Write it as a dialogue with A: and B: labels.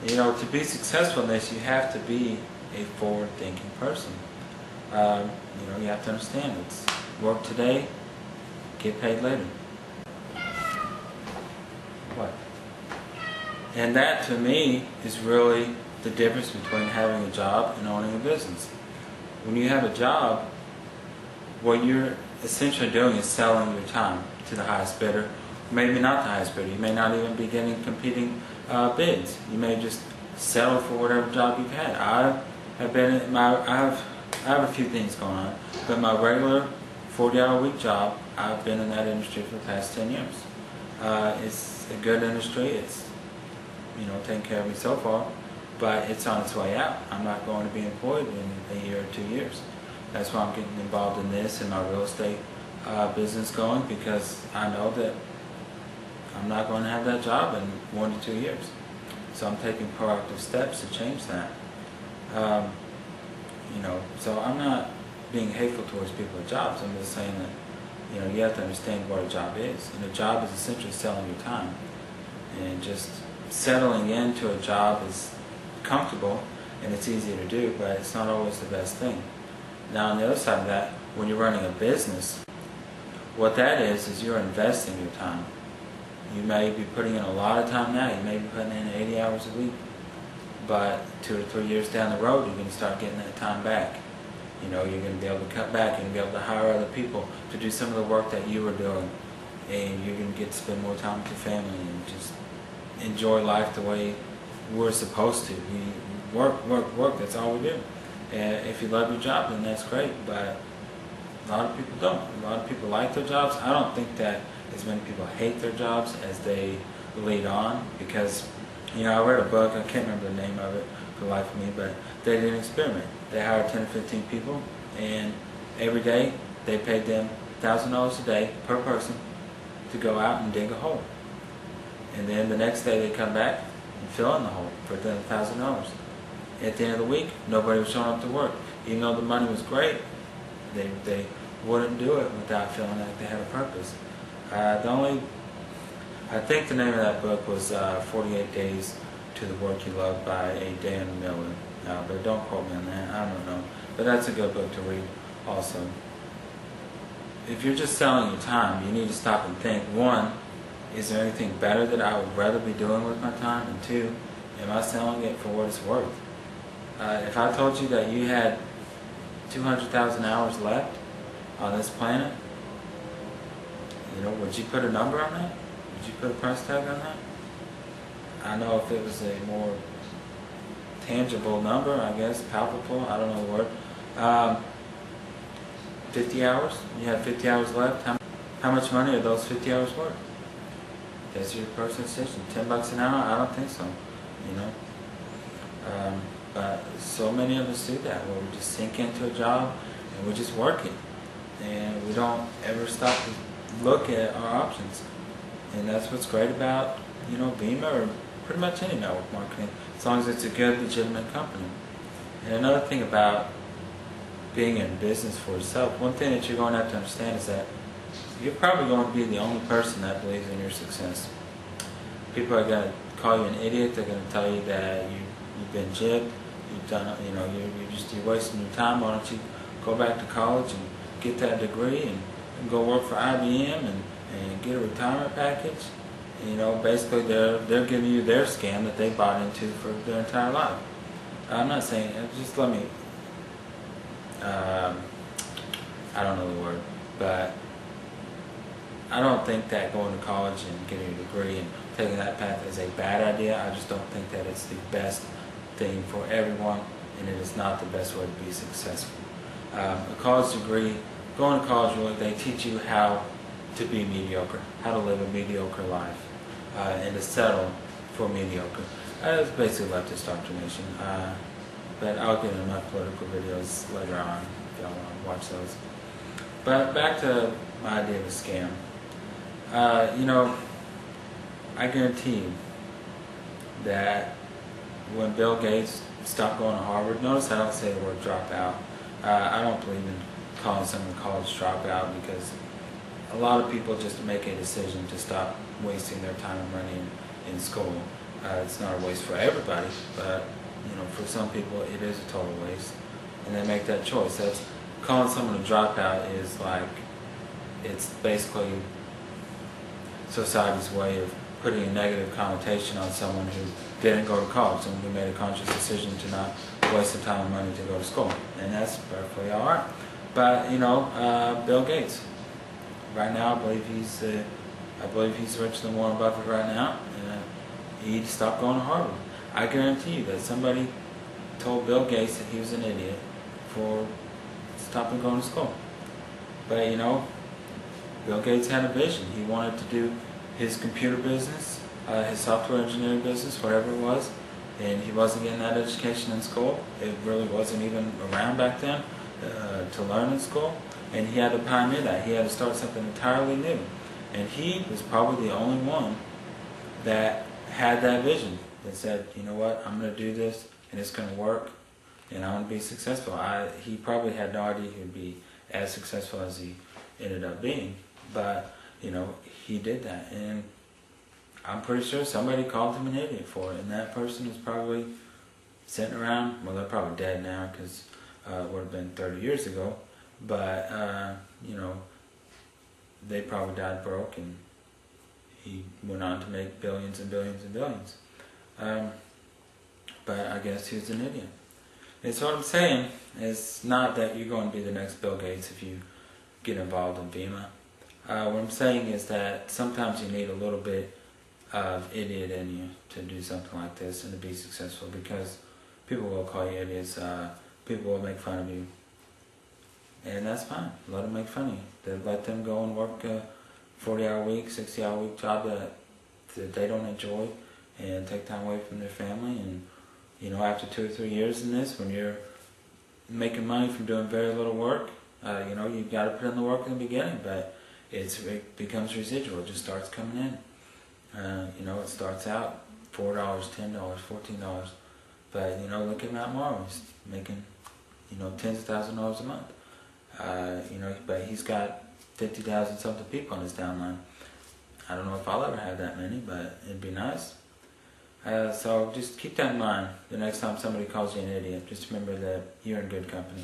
A: You know, to be successful in this, you have to be a forward-thinking person. You know, you have to understand it's work today, get paid later. What? And that, to me, is really the difference between having a job and owning a business. When you have a job, what you're essentially doing is selling your time to the highest bidder. Maybe not the highest bidder. You may not even be getting competing bids. You may just settle for whatever job you've had. I have a few things going on, but my regular 40-hour-a-week job, I've been in that industry for the past 10 years. It's a good industry. It's, you know, taken care of me so far, but it's on its way out. I'm not going to be employed in a year or 2 years. That's why I'm getting involved in this and my real estate business going, because I know that I'm not going to have that job in 1 to 2 years. So I'm taking proactive steps to change that. You know, so I'm not being hateful towards people with jobs. I'm just saying that, you know, you have to understand what a job is. And a job is essentially selling your time. And just settling into a job is comfortable and it's easy to do, but it's not always the best thing. Now on the other side of that, when you're running a business, what that is you're investing your time. You may be putting in a lot of time now. You may be putting in 80 hours a week. But 2 to 3 years down the road, you're going to start getting that time back. You know, you're going to be able to cut back. You're going to be able to hire other people to do some of the work that you were doing. And you're going to get to spend more time with your family and just enjoy life the way we're supposed to. We work. That's all we do. And if you love your job, then that's great. But a lot of people don't. A lot of people like their jobs. I don't think that as many people hate their jobs as they lead on, because, you know, I read a book, I can't remember the name of it for the life of me, but they did an experiment. They hired 10 or 15 people, and every day they paid them $1,000 a day per person to go out and dig a hole. And then the next day they come back and fill in the hole for $1,000. At the end of the week, nobody was showing up to work. Even though the money was great, they wouldn't do it without feeling like they had a purpose. I think the name of that book was 48 Days to the Work You Love by a Dan Miller. But don't quote me on that, I don't know. But that's a good book to read also. If you're just selling your time, you need to stop and think, one, is there anything better that I would rather be doing with my time? And two, am I selling it for what it's worth? If I told you that you had 200,000 hours left on this planet, you know, would you put a number on that? Would you put a price tag on that? I know if it was a more tangible number, I guess, palpable, I don't know the word. 50 hours? You have 50 hours left? How much money are those 50 hours worth? That's your personal decision. $10 an hour? I don't think so, you know. But so many of us do that, where we just sink into a job and we're just working. And we don't ever stop to look at our options. And that's what's great about, you know, Beamer or pretty much any network marketing, as long as it's a good, legitimate company. And another thing about being in business for yourself, one thing that you're going to have to understand is that you're probably going to be the only person that believes in your success. People are going to call you an idiot. They're going to tell you that you've been jibbed. You've done, you know, you're wasting your time. Why don't you go back to college and get that degree and go work for IBM and get a retirement package? You know, basically they're giving you their scam that they bought into for their entire life. I'm not saying, just let me, I don't know the word, but I don't think that going to college and getting a degree and taking that path is a bad idea. I just don't think that it's the best thing for everyone, and it is not the best way to be successful. A college degree, going to college, really, they teach you how to be mediocre, how to live a mediocre life, and to settle for mediocre. It's basically leftist indoctrination, but I'll get into my political videos later on if y'all want to watch those. But back to my idea of a scam. You know, I guarantee you that when Bill Gates stopped going to Harvard, notice I don't say the word dropout. I don't believe in calling someone a college dropout, because a lot of people just make a decision to stop wasting their time and money in school. It's not a waste for everybody, but for some people it is a total waste, and they make that choice. That's calling someone a dropout is like, it's basically society's way of putting a negative connotation on someone who didn't go to college, someone who made a conscious decision to not waste the time and money to go to school, and that's perfectly all right. But Bill Gates, right now, I believe he's richer than Warren Buffett right now. He stopped going to Harvard. I guarantee you that somebody told Bill Gates that he was an idiot for stopping going to school. But Bill Gates had a vision. He wanted to do his computer business, his software engineering business, whatever it was, and he wasn't getting that education in school. It really wasn't even around back then to learn in school, and he had to pioneer that. He had to start something entirely new, and he was probably the only one that had that vision, that said, you know what, I'm going to do this, and it's going to work, and I'm going to be successful. He probably had no idea he would be as successful as he ended up being, but he did that, and I'm pretty sure somebody called him an idiot for it, and that person is probably sitting around, well, they're probably dead now, because it would have been 30 years ago, but they probably died broke, and he went on to make billions and billions and billions. But I guess he was an idiot. And so what I'm saying is not that you're going to be the next Bill Gates if you get involved in VEMA. What I'm saying is that sometimes you need a little bit of idiot in you to do something like this and to be successful, because people will call you idiots, people will make fun of you, and that's fine. Let them make fun of you. Let them go and work a 40-hour week, 60-hour week job that they don't enjoy, and take time away from their family. And after 2 or 3 years in this, when you're making money from doing very little work, you've got to put in the work in the beginning, but it becomes residual. It just starts coming in. It starts out $4, $10, $14, but look at Matt Morrow. He's making tens of thousands of dollars a month. But he's got 50,000 something people on his downline. I don't know if I'll ever have that many, but it'd be nice. So just keep that in mind the next time somebody calls you an idiot. Just remember that you're in good company.